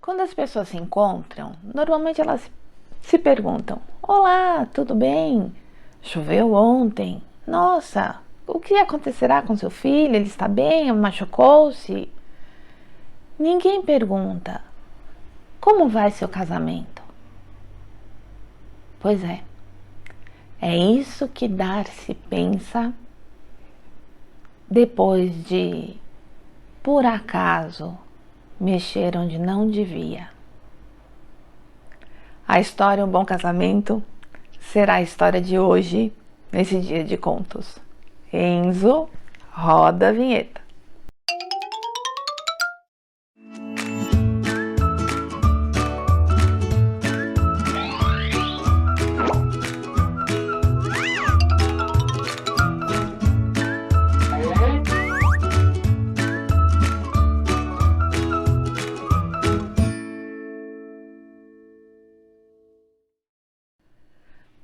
Quando as pessoas se encontram, normalmente elas se perguntam: olá, tudo bem? Choveu ontem? Nossa, o que acontecerá com seu filho? Ele está bem? Machucou-se? Ninguém pergunta: como vai seu casamento? Pois é isso que Darcy pensa depois de, por acaso, mexer onde não devia. A história Um Bom Casamento será a história de hoje, nesse dia de contos. Enzo, roda a vinheta.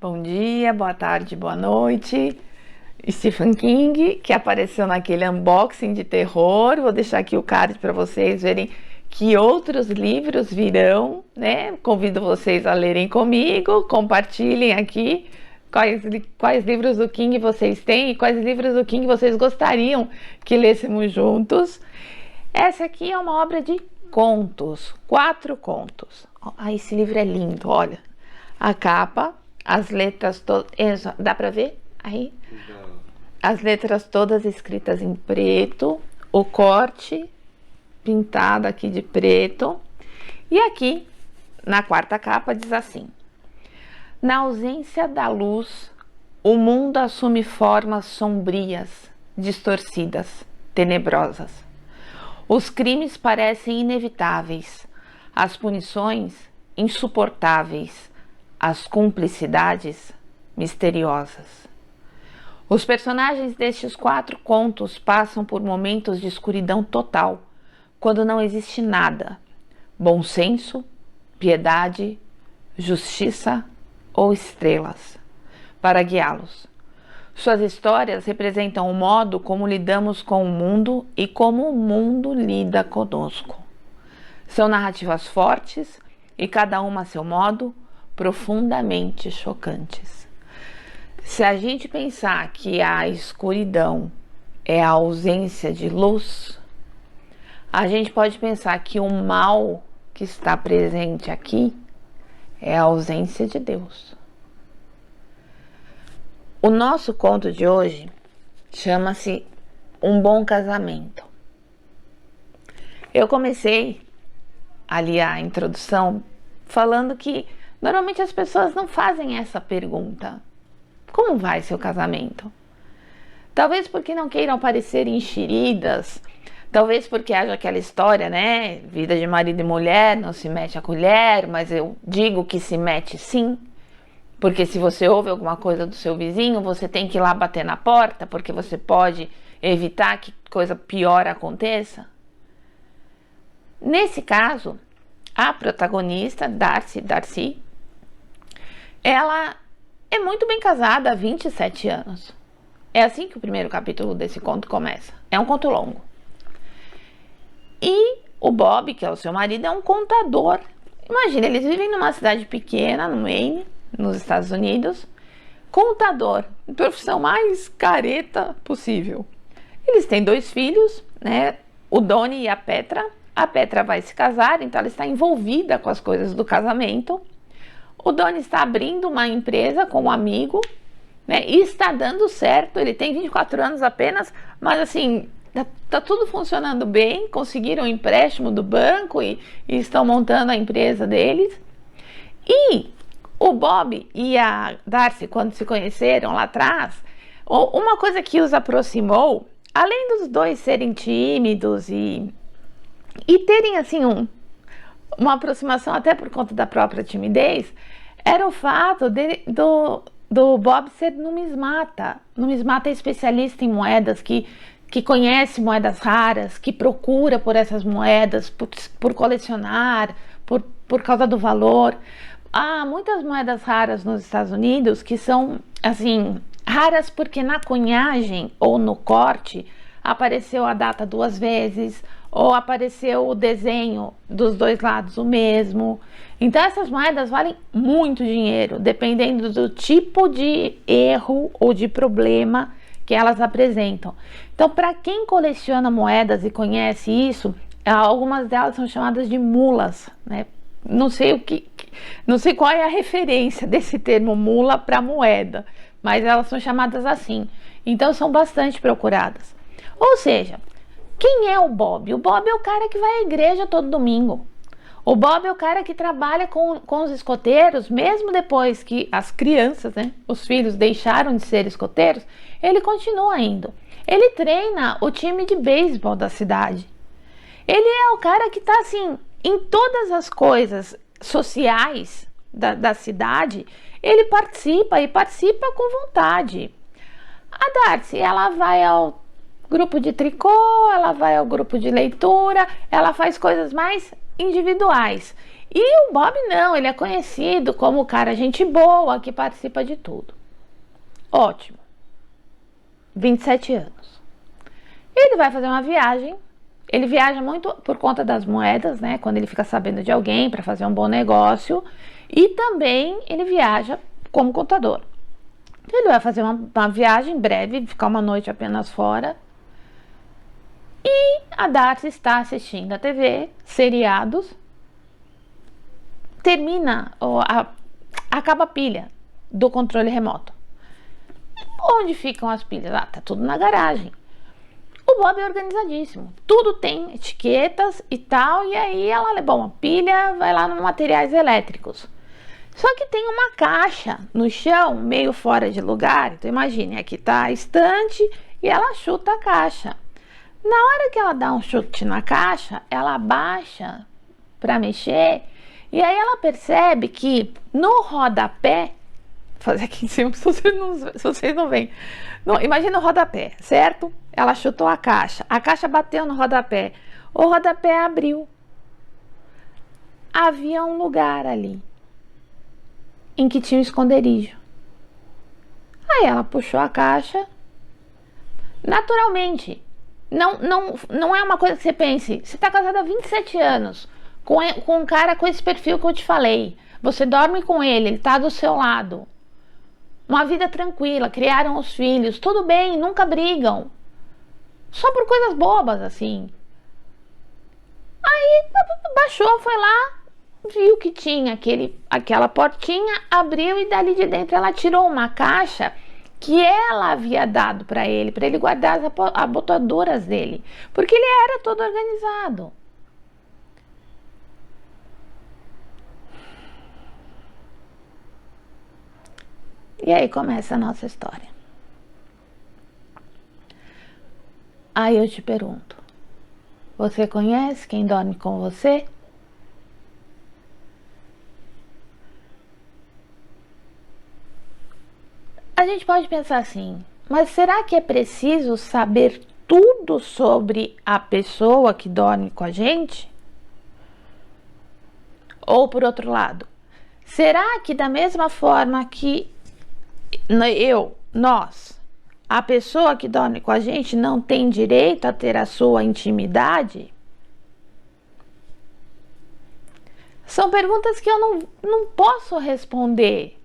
Bom dia, boa tarde, boa noite. Stephen King, que apareceu naquele unboxing de terror. Vou deixar aqui o card para vocês verem que outros livros virão, né? Convido vocês a lerem comigo, compartilhem aqui quais livros do King vocês têm e quais livros do King vocês gostariam que lêssemos juntos. Essa aqui é uma obra de contos, 4 contos. Esse livro é lindo, olha. A capa, as letras todas, dá para ver aí? As letras todas escritas em preto, o corte pintado aqui de preto. E aqui, na 4ª capa, diz assim: na ausência da luz, o mundo assume formas sombrias, distorcidas, tenebrosas. Os crimes parecem inevitáveis, as punições insuportáveis, as cumplicidades misteriosas. Os personagens destes 4 contos passam por momentos de escuridão total, quando não existe nada, bom senso, piedade, justiça ou estrelas, para guiá-los. Suas histórias representam o modo como lidamos com o mundo e como o mundo lida conosco. São narrativas fortes e, cada uma a seu modo, profundamente chocantes. Se a gente pensar que a escuridão é a ausência de luz, a gente pode pensar que o mal que está presente aqui é a ausência de Deus. O nosso conto de hoje chama-se Um Bom Casamento. Eu comecei ali a introdução falando que normalmente as pessoas não fazem essa pergunta: como vai seu casamento? Talvez porque não queiram parecer enxeridas, talvez porque haja aquela história, né? Vida de marido e mulher, não se mete a colher, mas eu digo que se mete sim. Porque se você ouve alguma coisa do seu vizinho, você tem que ir lá bater na porta, porque você pode evitar que coisa pior aconteça. Nesse caso, a protagonista, Darcy, ela é muito bem casada há 27 anos. É assim que o primeiro capítulo desse conto começa. É um conto longo. E o Bob, que é o seu marido, é um contador. Imagina, eles vivem numa cidade pequena, no Maine, nos Estados Unidos. Contador, profissão mais careta possível. Eles têm 2 filhos, né? O Donnie e a Petra. A Petra vai se casar, então ela está envolvida com as coisas do casamento. O Donnie está abrindo uma empresa com um amigo, né? E está dando certo. Ele tem 24 anos apenas, mas assim, tá tudo funcionando bem. Conseguiram um empréstimo do banco e estão montando a empresa deles. E o Bob e a Darcy, quando se conheceram lá atrás, uma coisa que os aproximou, além dos 2 serem tímidos e terem assim uma aproximação até por conta da própria timidez, era o fato do Bob ser numismata. Numismata é especialista em moedas, que conhece moedas raras, que procura por essas moedas, por colecionar, por causa do valor. Há muitas moedas raras nos Estados Unidos que são, assim, raras porque na cunhagem ou no corte apareceu a data 2 vezes, ou apareceu o desenho dos dois lados o mesmo. Então essas moedas valem muito dinheiro, dependendo do tipo de erro ou de problema que elas apresentam. Então, para quem coleciona moedas e conhece isso, algumas delas são chamadas de mulas, né? Não sei não sei qual é a referência desse termo mula para moeda, mas elas são chamadas assim. Então são bastante procuradas. Ou seja, quem é o Bob? O Bob é o cara que vai à igreja todo domingo. O Bob é o cara que trabalha com os escoteiros, mesmo depois que as crianças, né, os filhos deixaram de ser escoteiros, ele continua indo. Ele treina o time de beisebol da cidade. Ele é o cara que está assim, em todas as coisas sociais da cidade, ele participa e participa com vontade. A Darcy, ela vai ao grupo de tricô, ela vai ao grupo de leitura, ela faz coisas mais individuais. E o Bob não, ele é conhecido como o cara gente boa, que participa de tudo. Ótimo. 27 anos. Ele vai fazer uma viagem. Ele viaja muito por conta das moedas, né? Quando ele fica sabendo de alguém para fazer um bom negócio. E também ele viaja como contador. Ele vai fazer uma viagem breve, ficar uma noite apenas fora. E a Darcy está assistindo a TV, seriados. Termina, acaba a pilha do controle remoto. Onde ficam as pilhas? Tá tudo na garagem. O Bob é organizadíssimo. Tudo tem etiquetas e tal. E aí ela levou uma pilha, vai lá nos materiais elétricos. Só que tem uma caixa no chão, meio fora de lugar. Então imagine, aqui tá a estante e ela chuta a caixa. Na hora que ela dá um chute na caixa, ela abaixa para mexer e aí ela percebe que no rodapé, vou fazer aqui em cima se vocês não veem. Imagina o rodapé, certo? Ela chutou a caixa bateu no rodapé, o rodapé abriu. Havia um lugar ali em que tinha um esconderijo. Aí ela puxou a caixa, naturalmente. Não é uma coisa que você pense. Você está casada há 27 anos com um cara com esse perfil que eu te falei. Você dorme com ele está do seu lado. Uma vida tranquila, criaram os filhos, tudo bem, nunca brigam. Só por coisas bobas, assim. Aí baixou, foi lá, viu que tinha aquela portinha, abriu e dali de dentro ela tirou uma caixa que ela havia dado para ele guardar as abotoaduras dele, porque ele era todo organizado. E aí começa a nossa história. Aí eu te pergunto, você conhece quem dorme com você? A gente pode pensar assim, mas será que é preciso saber tudo sobre a pessoa que dorme com a gente? Ou por outro lado, será que da mesma forma que nós, a pessoa que dorme com a gente não tem direito a ter a sua intimidade? São perguntas que eu não posso responder.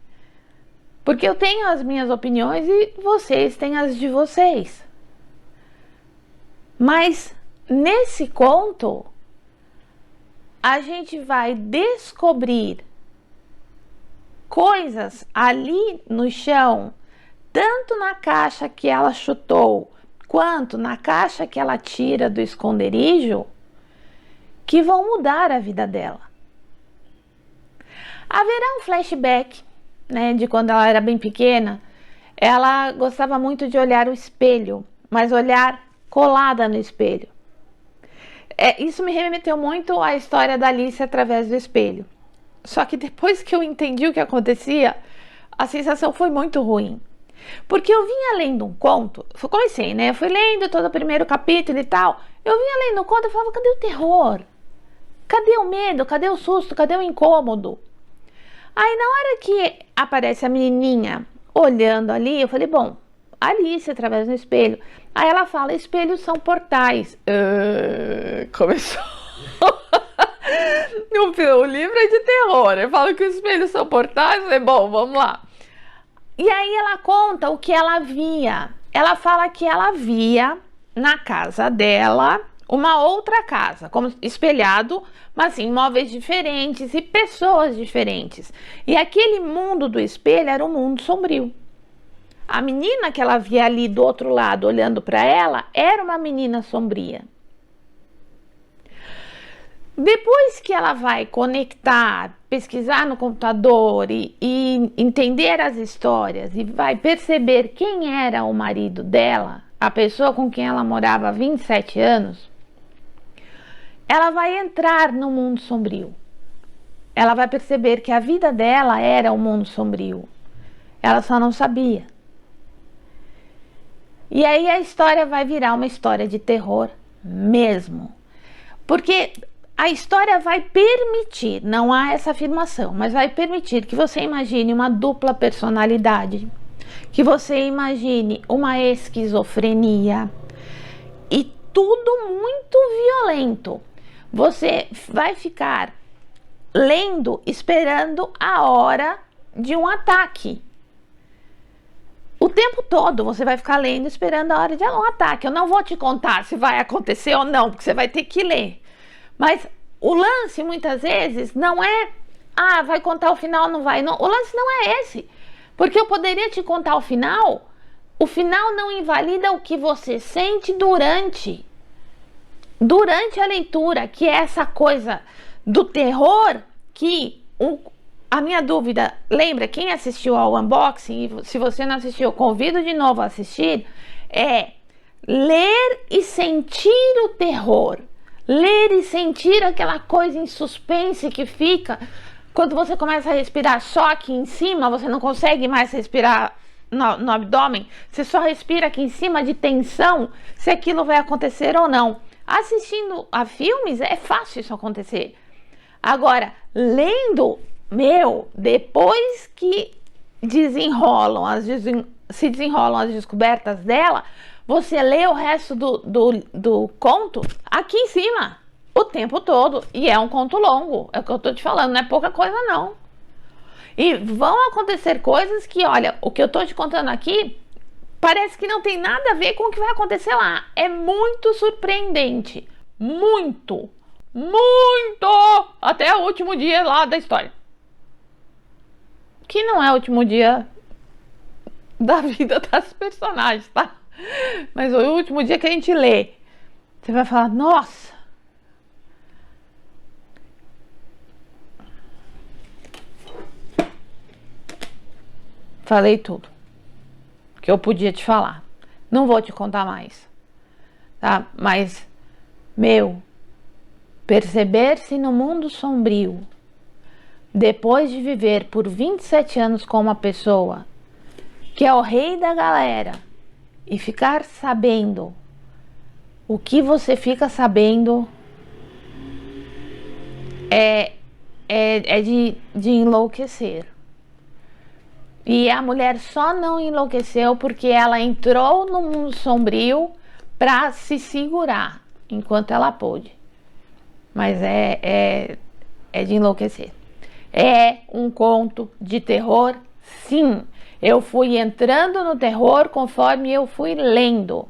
Porque eu tenho as minhas opiniões e vocês têm as de vocês. Mas nesse conto, a gente vai descobrir coisas ali no chão, tanto na caixa que ela chutou, quanto na caixa que ela tira do esconderijo, que vão mudar a vida dela. Haverá um flashback, né, de quando ela era bem pequena. Ela gostava muito de olhar o espelho, mas olhar colada no espelho. Isso me remeteu muito à história da Alice através do espelho. Só que depois que eu entendi o que acontecia, a sensação foi muito ruim. Porque eu vinha lendo um conto, comecei, né? Eu fui lendo todo o primeiro capítulo e tal. Eu vinha lendo o conto e falava, cadê o terror? Cadê o medo? Cadê o susto? Cadê o incômodo? Aí na hora que aparece a menininha olhando ali, eu falei, bom, Alice através do espelho. Aí ela fala, espelhos são portais. Começou. O livro é de terror. Eu falo que os espelhos são portais. Eu falei, bom, vamos lá. E aí ela conta o que ela via. Ela fala que ela via na casa dela uma outra casa, como espelhado, mas assim, móveis diferentes e pessoas diferentes. E aquele mundo do espelho era um mundo sombrio. A menina que ela via ali do outro lado, olhando para ela, era uma menina sombria. Depois que ela vai conectar, pesquisar no computador e entender as histórias e vai perceber quem era o marido dela, a pessoa com quem ela morava há 27 anos, ela vai entrar no mundo sombrio. Ela vai perceber que a vida dela era um mundo sombrio. Ela só não sabia. E aí a história vai virar uma história de terror mesmo. Porque a história vai permitir, não há essa afirmação, mas vai permitir que você imagine uma dupla personalidade, que você imagine uma esquizofrenia e tudo muito violento. Você vai ficar lendo, esperando a hora de um ataque. O tempo todo você vai ficar lendo, esperando a hora de um ataque. Eu não vou te contar se vai acontecer ou não, porque você vai ter que ler. Mas o lance, muitas vezes, não é, vai contar o final, não vai. Não, o lance não é esse. Porque eu poderia te contar o final não invalida o que você sente durante a leitura, que é essa coisa do terror que... A minha dúvida, lembra, quem assistiu ao unboxing, se você não assistiu, eu convido de novo a assistir, é ler e sentir o terror. Ler e sentir aquela coisa em suspense que fica quando você começa a respirar só aqui em cima, você não consegue mais respirar no abdômen, você só respira aqui em cima de tensão, se aquilo vai acontecer ou não. Assistindo a filmes é fácil isso acontecer. Agora, lendo, depois que se desenrolam as descobertas dela, você lê o resto do conto aqui em cima, o tempo todo. E é um conto longo, é o que eu tô te falando, não é pouca coisa não. E vão acontecer coisas que, olha, o que eu tô te contando aqui, parece que não tem nada a ver com o que vai acontecer lá. É muito surpreendente, muito, muito, até o último dia lá da história. Que não é o último dia da vida das personagens, tá? Mas o último dia que a gente lê, você vai falar, nossa. Falei tudo que eu podia te falar. Não vou te contar mais, tá? Mas, perceber-se no mundo sombrio, depois de viver por 27 anos com uma pessoa que é o rei da galera, e ficar sabendo o que você fica sabendo é de enlouquecer. E a mulher só não enlouqueceu porque ela entrou no mundo sombrio para se segurar enquanto ela pôde. Mas é de enlouquecer. É um conto de terror, sim. Eu fui entrando no terror conforme eu fui lendo.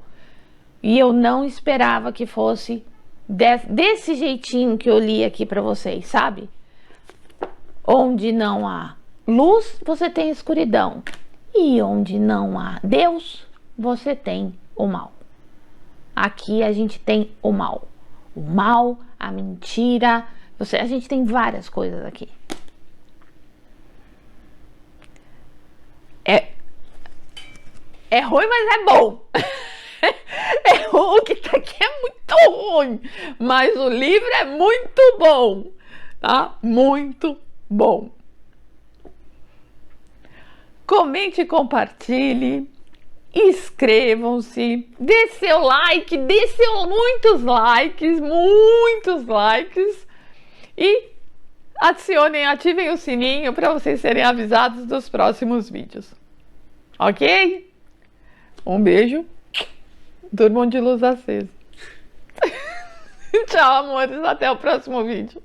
E eu não esperava que fosse desse jeitinho que eu li aqui para vocês, sabe? Onde não há luz, você tem escuridão. E onde não há Deus, você tem o mal. Aqui a gente tem o mal. O mal, a mentira. A gente tem várias coisas aqui. É ruim, mas é bom. O que tá aqui é muito ruim, mas o livro é muito bom, tá? Muito bom. Comente e compartilhe, inscrevam-se, dê seu like, muitos likes e ativem o sininho para vocês serem avisados dos próximos vídeos. Ok? Um beijo. Durmam de luz acesa. Tchau, amores. Até o próximo vídeo.